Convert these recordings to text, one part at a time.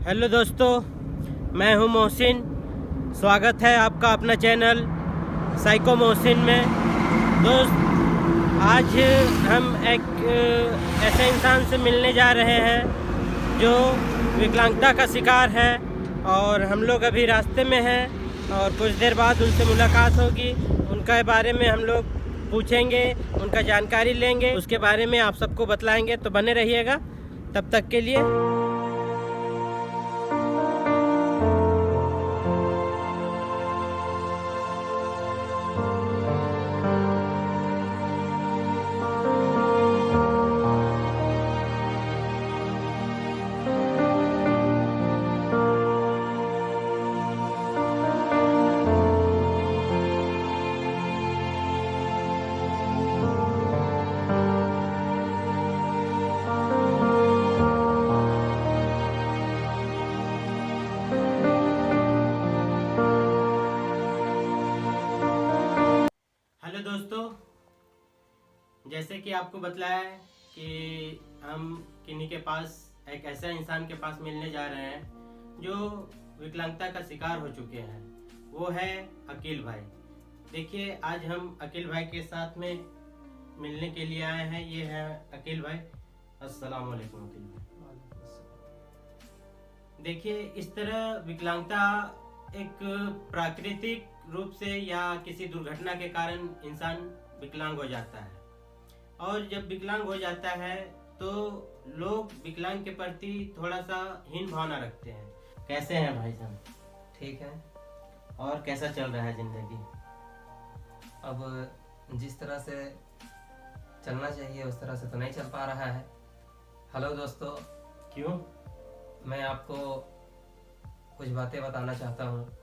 Hello दोस्तों, मैं हूं मोहसिन। स्वागत है आपका अपना चैनल साइको मोहसिन में। दोस्त, आज हम एक ऐसे इंसान से मिलने जा रहे हैं जो विकलांगता का शिकार है और हम लोग अभी रास्ते में हैं और कुछ देर बाद उनसे मुलाकात होगी। उनके बारे में हम लोग पूछेंगे, उनका जानकारी लेंगे, उसके बारे में आप सबको बतलाएंगे, तो बने रहिएगा तब तक के लिए। हेलो दोस्तों, जैसे कि आपको बतलाया है कि हम किन्हीं के पास, एक ऐसा इंसान के पास मिलने जा रहे हैं जो विकलांगता का शिकार हो चुके हैं। वो है अकील भाई। देखिए, आज हम अकील भाई के साथ में मिलने के लिए आए हैं। ये है अकील भाई। अस्सलाम वालेकुम अकील भाई। देखिए, इस तरह विकलांगता एक प्राकृतिक रूप से या किसी दुर्घटना के कारण इंसान विकलांग हो जाता है, और जब विकलांग हो जाता है तो लोग विकलांग के प्रति थोड़ा सा हीन भावना रखते हैं। कैसे हैं भाई साहब? ठीक है। और कैसा चल रहा है जिंदगी? अब जिस तरह से चलना चाहिए उस तरह से तो नहीं चल पा रहा है। हेलो दोस्तों, क्यों? मैं आपको कुछ बातें बताना चाहता हूँ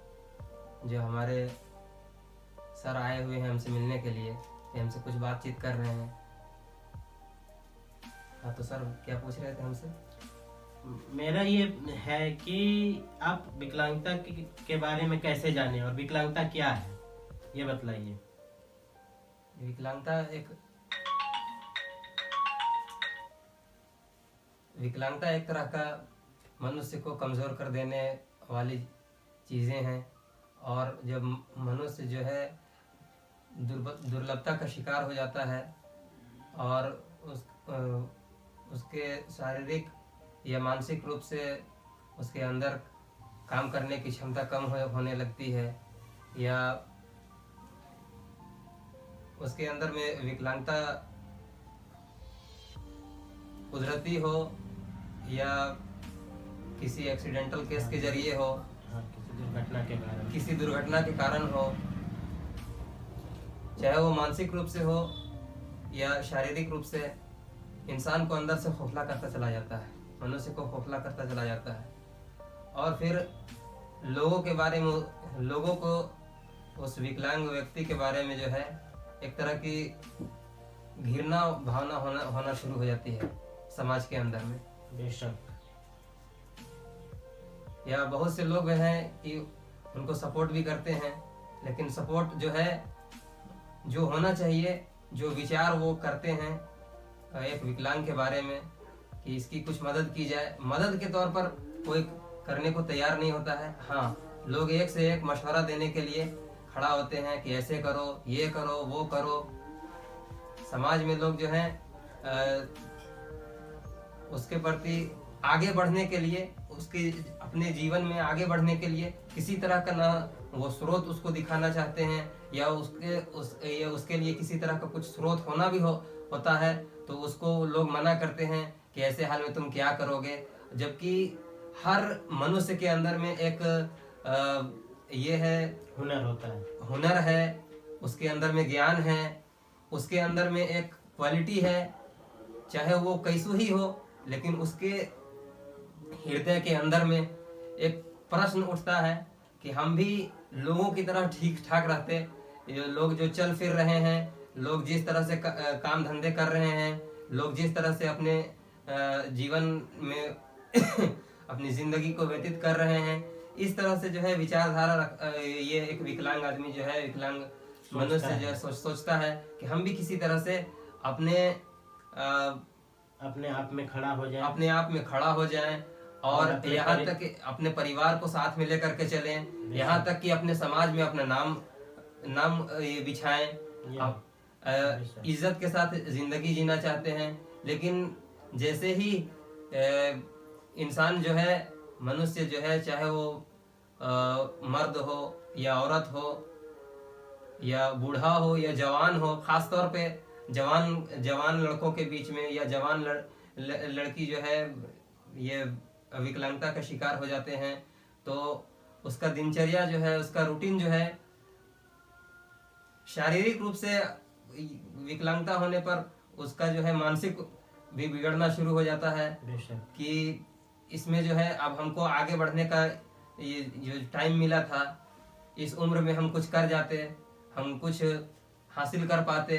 जो हमारे सर आए हुए हैं हमसे मिलने के लिए, ये हमसे कुछ बातचीत कर रहे हैं। हाँ तो सर, क्या पूछ रहे थे हमसे? मेरा ये है कि आप विकलांगता के बारे में कैसे जाने और विकलांगता क्या है, ये बतलाइए। विकलांगता एक तरह का मनुष्य को कमज़ोर कर देने वाली चीज़ें हैं, और जब मनुष्य जो है दुर्लभता का शिकार हो जाता है और उसके शारीरिक या मानसिक रूप से उसके अंदर काम करने की क्षमता कम होने लगती है, या उसके अंदर में विकलांगता कुदरती हो या किसी एक्सीडेंटल केस के जरिए हो, किसी दुर्घटना के कारण हो, चाहे वो मानसिक रूप से हो या शारीरिक रूप से, इंसान को अंदर से खोखला करता चला जाता है, मनुष्य को खोखला करता चला जाता है। और फिर लोगों को उस विकलांग व्यक्ति के बारे में जो है एक तरह की घृणा भावना होना शुरू हो जाती है समाज के अंदर में। बेशक। या बहुत से लोग हैं कि उनको सपोर्ट भी करते हैं, लेकिन सपोर्ट जो है, जो होना चाहिए, जो विचार वो करते हैं एक विकलांग के बारे में कि इसकी कुछ मदद की जाए, मदद के तौर पर कोई करने को तैयार नहीं होता है। हाँ, लोग एक से एक मशवरा देने के लिए खड़ा होते हैं कि ऐसे करो, ये करो, वो करो। समाज में लोग जो हैं उसके प्रति आगे बढ़ने के लिए, उसके अपने जीवन में आगे बढ़ने के लिए किसी तरह का ना वो स्रोत उसको दिखाना चाहते हैं, या उसके लिए किसी तरह का कुछ स्रोत होना भी होता है, तो उसको लोग मना करते हैं कि ऐसे हाल में तुम क्या करोगे। जबकि हर मनुष्य के अंदर में एक ये है, हुनर है, उसके अंदर में ज्ञान है, उसके अंदर में एक क्वालिटी है, चाहे वो कैसो ही हो, लेकिन उसके हृदय के अंदर में एक प्रश्न उठता है कि हम भी लोगों की तरह ठीक ठाक रहते। ये लोग जो चल फिर रहे हैं, लोग जिस तरह से काम धंधे कर रहे हैं, लोग जिस तरह से अपने जीवन में अपनी जिंदगी को व्यतीत कर रहे हैं, इस तरह से जो है विचारधारा ये एक विकलांग आदमी जो है, विकलांग मनुष्य जो है सोचता है कि हम भी किसी तरह से अपने अपने आप में खड़ा हो जाए, अपने आप में खड़ा हो जाएं और अपने यहाँ तक कि अपने परिवार को साथ में लेकर के चलें, यहाँ तक कि अपने समाज में अपना नाम नाम ये बिछाएं, इज्जत के साथ जिंदगी जीना चाहते हैं। लेकिन जैसे ही इंसान जो है, मनुष्य जो है, चाहे वो मर्द हो या औरत हो या बूढ़ा हो या जवान हो, खास तौर पे जवान लड़कों के बीच में या जवान लड़की जो है ये विकलांगता का शिकार हो जाते हैं, तो उसका दिनचर्या जो है, उसका रूटीन जो है, शारीरिक रूप से विकलांगता होने पर उसका जो है मानसिक भी बिगड़ना शुरू हो जाता है कि इसमें जो है अब हमको आगे बढ़ने का ये जो टाइम मिला था, इस उम्र में हम कुछ कर जाते, हम कुछ हासिल कर पाते,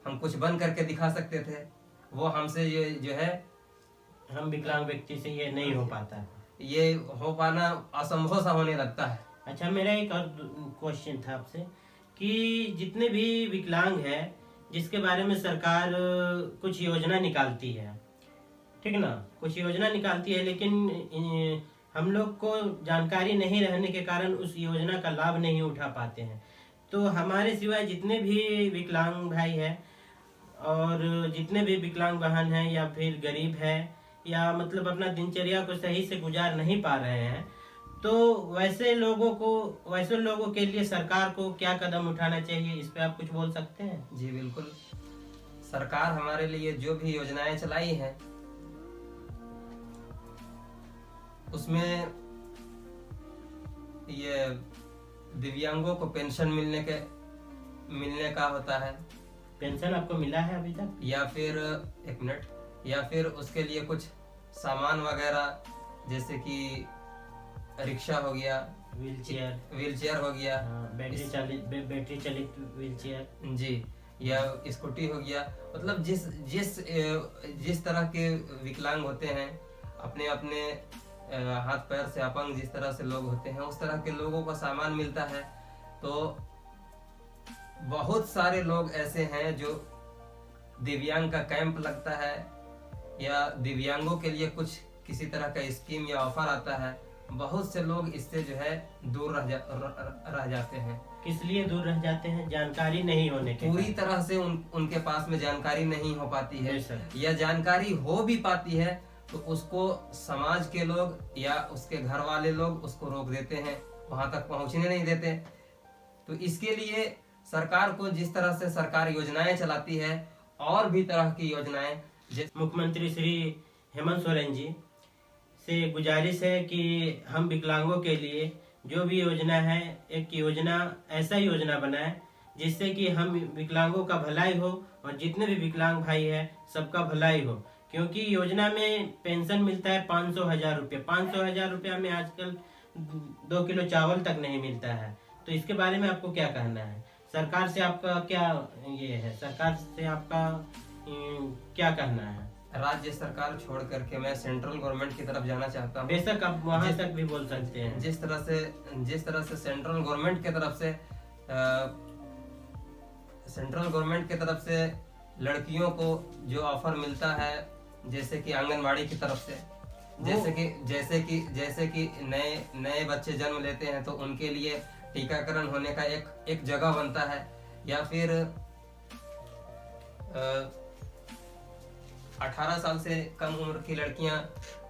हम कुछ बन करके दिखा सकते थे, वो हमसे ये जो है, हम विकलांग व्यक्ति से ये नहीं हो पाता, ये हो पाना असंभव सा होने लगता है। अच्छा, मेरा एक और क्वेश्चन था आपसे कि जितने भी विकलांग है, जिसके बारे में सरकार कुछ योजना निकालती है, ठीक ना, कुछ योजना निकालती है, लेकिन हम लोग को जानकारी नहीं रहने के कारण उस योजना का लाभ नहीं उठा पाते हैं। तो हमारे सिवाय जितने भी विकलांग भाई हैं और जितने भी विकलांग बहन हैं या फिर गरीब है या मतलब अपना दिनचर्या को सही से गुजार नहीं पा रहे हैं, तो वैसे लोगों के लिए सरकार को क्या कदम उठाना चाहिए, इस पे आप कुछ बोल सकते हैं? जी बिल्कुल, सरकार हमारे लिए जो भी योजनाएं चलाई हैं उसमें ये दिव्यांगों को पेंशन मिलने का होता है। पेंशन आपको मिला है अभी तक? या फिर एक मिनट, या फिर उसके लिए कुछ सामान वगैरह, जैसे कि रिक्शा हो गया, व्हीलचेयर हो गया, बैटरी चलित व्हीलचेयर जी, या स्कूटी हो गया। मतलब जिस तरह के विकलांग होते हैं, अपने अपने हाथ पैर से अपंग जिस तरह से लोग होते हैं, उस तरह के लोगों को सामान मिलता है। तो बहुत सारे लोग ऐसे हैं जो दिव्यांग का कैंप लगता है या दिव्यांगों के लिए कुछ किसी तरह का स्कीम या ऑफर आता है, बहुत से लोग इससे जो है दूर रह जाते हैं। किस लिए दूर रह जाते हैं? जानकारी नहीं होने के पूरी तरह से उनके पास में जानकारी नहीं हो पाती है, या जानकारी हो भी पाती है तो उसको समाज के लोग या उसके घर वाले लोग उसको रोक देते हैं, वहां तक पहुंचने नहीं देते। तो इसके लिए सरकार को, जिस तरह से सरकार योजनाएं चलाती है, और भी तरह की योजनाएं, मुख्यमंत्री श्री हेमंत सोरेन जी से गुजारिश है कि हम विकलांगों के लिए जो भी योजना है, एक ऐसा योजना बनाए जिससे कि हम विकलांगों का भलाई हो और जितने भी विकलांग भाई है सबका भलाई हो। क्योंकि योजना में पेंशन मिलता है 500,000 रुपये। 500,000 रुपया में आजकल 2 किलो चावल तक नहीं मिलता है। तो इसके बारे में आपको क्या कहना है? सरकार से आपका क्या ये है, सरकार से आपका क्या कहना है? राज्य सरकार छोड़ करके मैं सेंट्रल गवर्नमेंट की तरफ जाना चाहता हूँ। बेशक आप वहाँ तक भी बोल सकते हैं। जिस तरह से सेंट्रल गवर्नमेंट की तरफ से लड़कियों को जो ऑफर मिलता है, जैसे कि आंगनबाड़ी की तरफ से, जैसे कि नए बच्चे जन्म लेते हैं तो उनके लिए टीकाकरण होने का एक जगह बनता है, या फिर 18 साल से कम उम्र की लड़कियां,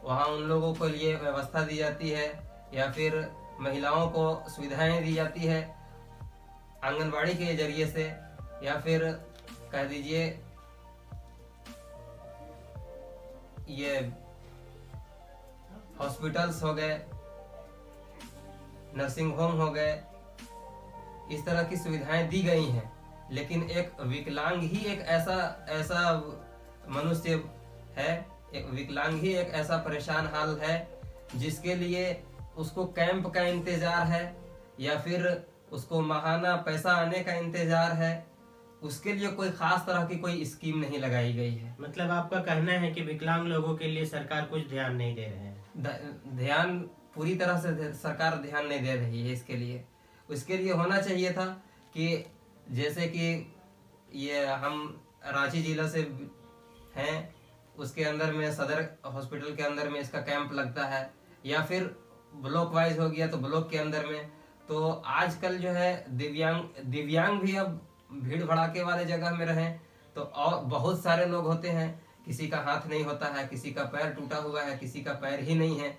वहां उन लोगों के लिए व्यवस्था दी जाती है, या फिर महिलाओं को सुविधाएं दी जाती है आंगनबाड़ी के जरिए से, या फिर कह दीजिए ये हॉस्पिटल्स हो गए, नर्सिंग होम हो गए, इस तरह की सुविधाएं दी गई हैं। लेकिन एक विकलांग ही एक ऐसा मनुष्य है, एक विकलांग ही एक ऐसा परेशान हाल है जिसके लिए उसको कैंप का इंतजार है, या फिर उसको माहाना पैसा आने का इंतजार है। उसके लिए कोई खास तरह की कोई स्कीम नहीं लगाई गई है। मतलब आपका कहना है कि विकलांग लोगों के लिए सरकार कुछ ध्यान नहीं दे रहे हैं? ध्यान पूरी तरह से सरकार ध्यान नहीं दे रही है उसके लिए होना चाहिए था कि जैसे कि ये हम रांची जिला से हैं, उसके अंदर में सदर हॉस्पिटल के अंदर में इसका कैंप लगता है, या फिर ब्लॉक वाइज हो गया तो ब्लॉक के अंदर में। तो आजकल जो है दिव्यांग भी अब भीड़ भड़ाके वाले जगह में रहे तो और बहुत सारे लोग होते हैं, किसी का हाथ नहीं होता है, किसी का पैर टूटा हुआ है, किसी का पैर ही नहीं है,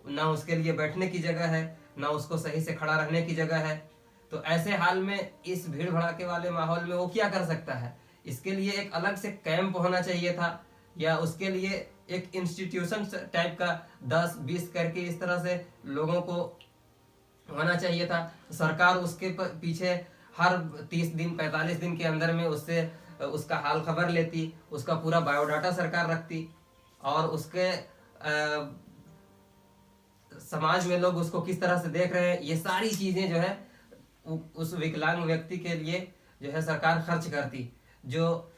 ना उसके लिए बैठने की जगह है, ना उसको सही से खड़ा रहने की जगह है। तो ऐसे हाल में इस भीड़ भड़ाके वाले माहौल में वो क्या कर सकता है? इसके लिए एक अलग से कैंप होना चाहिए था, या उसके लिए एक इंस्टीट्यूशन टाइप का 10-20 करके इस तरह से लोगों को होना चाहिए था। सरकार उसके पीछे हर 30 दिन 45 दिन के अंदर में उससे उसका हाल खबर लेती, उसका पूरा बायोडाटा सरकार रखती, और उसके समाज में लोग उसको किस तरह से देख रहे हैं, ये सारी चीजें जो है उस विकलांग व्यक्ति के लिए जो है सरकार खर्च करती। जो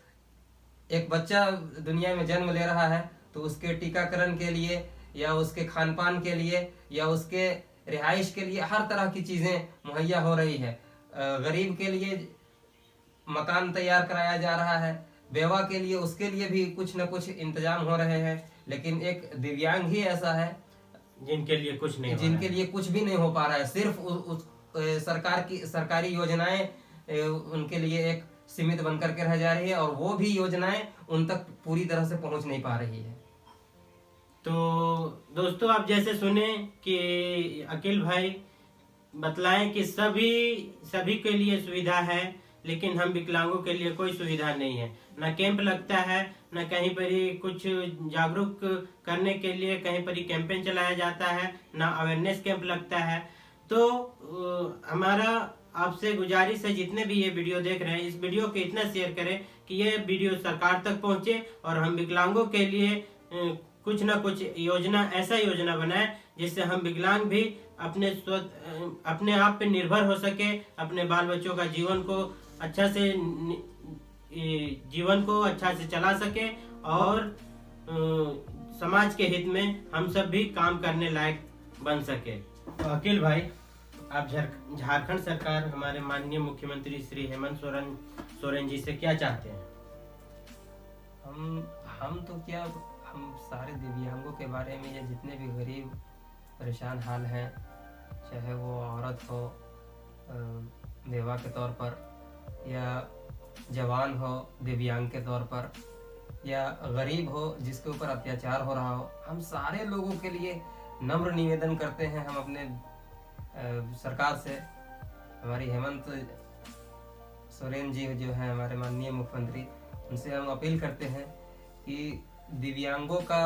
एक बच्चा दुनिया में जन्म ले रहा है तो उसके टीकाकरण के लिए या उसके खान पान के लिए या उसके रिहाइश के लिए हर तरह की चीजें मुहैया हो रही है। गरीब के लिए मकान तैयार कराया जा रहा है, बेवा के लिए उसके लिए भी कुछ न कुछ इंतजाम हो रहे हैं। लेकिन एक दिव्यांग ही ऐसा है जिनके लिए कुछ नहीं, जिनके लिए कुछ भी नहीं हो पा रहा है। सिर्फ उस सरकारी योजनाएं उनके लिए एक सीमित बनकर के रह जा रही है, और वो भी योजनाएं उन तक पूरी तरह से पहुंच नहीं पा रही है। तो दोस्तों, आप जैसे सुने कि अकील भाई बतलाएं कि सभी के लिए सुविधा है, लेकिन हम विकलांगों के लिए कोई सुविधा नहीं है। न कैंप लगता है, न कहीं पर ही कुछ जागरूक करने के लिए कहीं पर ही कैंपेन चलाया जाता है, न अवेयरनेस कैंप लगता है। तो हमारा आपसे गुजारिश है, जितने भी ये वीडियो देख रहे हैं, इस वीडियो को इतना शेयर करें कि ये वीडियो सरकार तक पहुंचे और हम विकलांगों के लिए कुछ ना कुछ ऐसा योजना बनाए जिससे हम विकलांग भी अपने आप पे निर्भर हो सके, अपने बाल बच्चों का जीवन को अच्छा से चला सके, और समाज के हित में हम सब भी काम करने लायक बन सके। तो अकील भाई, आप झारखंड सरकार, हमारे माननीय मुख्यमंत्री श्री हेमंत सोरेन जी से क्या चाहते हैं? हम तो क्या, हम सारे दिव्यांगों के बारे में, या जितने भी गरीब परेशान हाल हैं, चाहे वो औरत हो बेवा के तौर पर, या जवान हो दिव्यांग के तौर पर, या गरीब हो जिसके ऊपर अत्याचार हो रहा हो, हम सारे लोगों के लिए नम्र निवेदन करते हैं। हम अपने सरकार से, हमारी हेमंत सोरेन जी जो है हमारे माननीय मुख्यमंत्री, उनसे हम अपील करते हैं कि दिव्यांगों का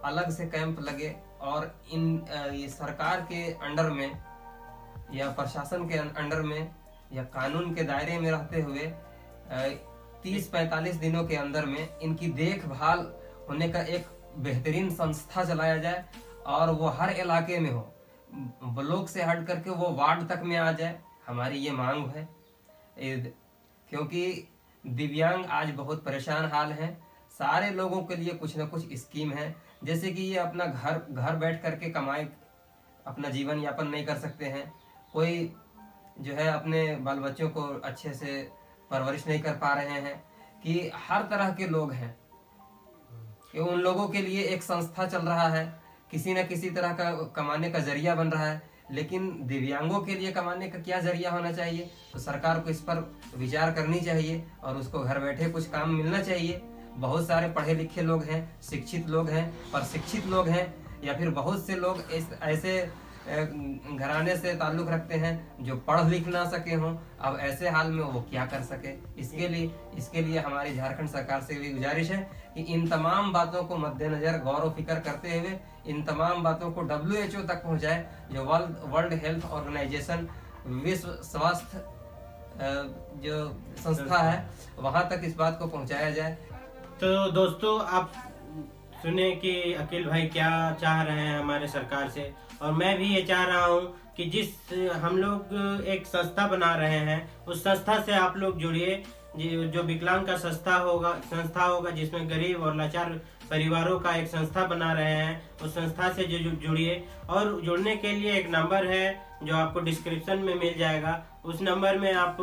अलग से कैंप लगे, और ये सरकार के अंडर में या प्रशासन के अंडर में या कानून के दायरे में रहते हुए 30-45 दिनों के अंदर में इनकी देखभाल होने का एक बेहतरीन संस्था चलाया जाए, और वो हर इलाके में हो, ब्लॉक से हट करके वो वार्ड तक में आ जाए। हमारी ये मांग है, क्योंकि दिव्यांग आज बहुत परेशान हाल हैं। सारे लोगों के लिए कुछ न कुछ स्कीम है, जैसे कि ये अपना घर बैठ करके कमाए, अपना जीवन यापन नहीं कर सकते हैं, कोई जो है अपने बाल बच्चों को अच्छे से परवरिश नहीं कर पा रहे हैं, कि हर तरह के लोग हैं, कि उन लोगों के लिए एक संस्था चल रहा है, किसी न किसी तरह का कमाने का जरिया बन रहा है। लेकिन दिव्यांगों के लिए कमाने का क्या जरिया होना चाहिए? तो सरकार को इस पर विचार करनी चाहिए, और उसको घर बैठे कुछ काम मिलना चाहिए। बहुत सारे पढ़े लिखे लोग हैं, शिक्षित लोग हैं, प्रशिक्षित लोग हैं, या फिर बहुत से लोग ऐसे घराने से ताल्लुक रखते हैं जो पढ़ लिख ना सके हों। अब ऐसे हाल में वो क्या कर सके? इसके लिए हमारी झारखंड सरकार से भी गुजारिश है कि इन तमाम बातों को मद्देनजर गौर व फिक्र करते हुए इन तमाम बातों को WHO तक पहुंचाए, जो वर्ल्ड हेल्थ ऑर्गेनाइजेशन, विश्व स्वास्थ्य जो संस्था है, वहां तक इस बात को पहुंचाया जाए। तो दोस्तों, आप सुने कि अकील भाई क्या चाह रहे हैं हमारे सरकार से, और मैं भी ये चाह रहा हूँ कि जिस हम लोग एक संस्था बना रहे हैं, उस संस्था से आप लोग जुड़िए, जो विकलांग का संस्था होगा जिसमें गरीब और लाचार परिवारों का एक संस्था बना रहे हैं, उस संस्था से जो जुड़िए। और जुड़ने के लिए एक नंबर है जो आपको डिस्क्रिप्शन में मिल जाएगा, उस नंबर में आप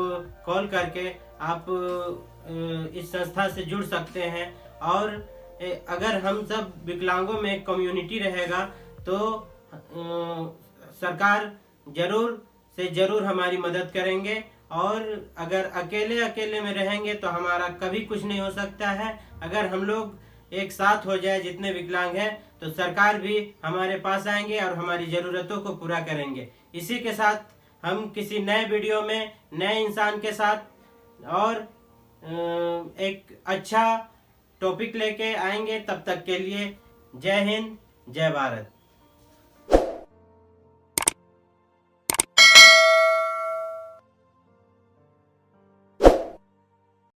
कॉल करके आप इस संस्था से जुड़ सकते हैं। और अगर हम सब विकलांगों में एक कम्युनिटी रहेगा तो सरकार जरूर से जरूर हमारी मदद करेंगे। और अगर अकेले अकेले में रहेंगे तो हमारा कभी कुछ नहीं हो सकता है। अगर हम लोग एक साथ हो जाए जितने विकलांग हैं तो सरकार भी हमारे पास आएंगे और हमारी ज़रूरतों को पूरा करेंगे। इसी के साथ हम किसी नए वीडियो में नए इंसान के साथ और एक अच्छा टॉपिक लेके आएंगे। तब तक के लिए जय हिंद, जय भारत।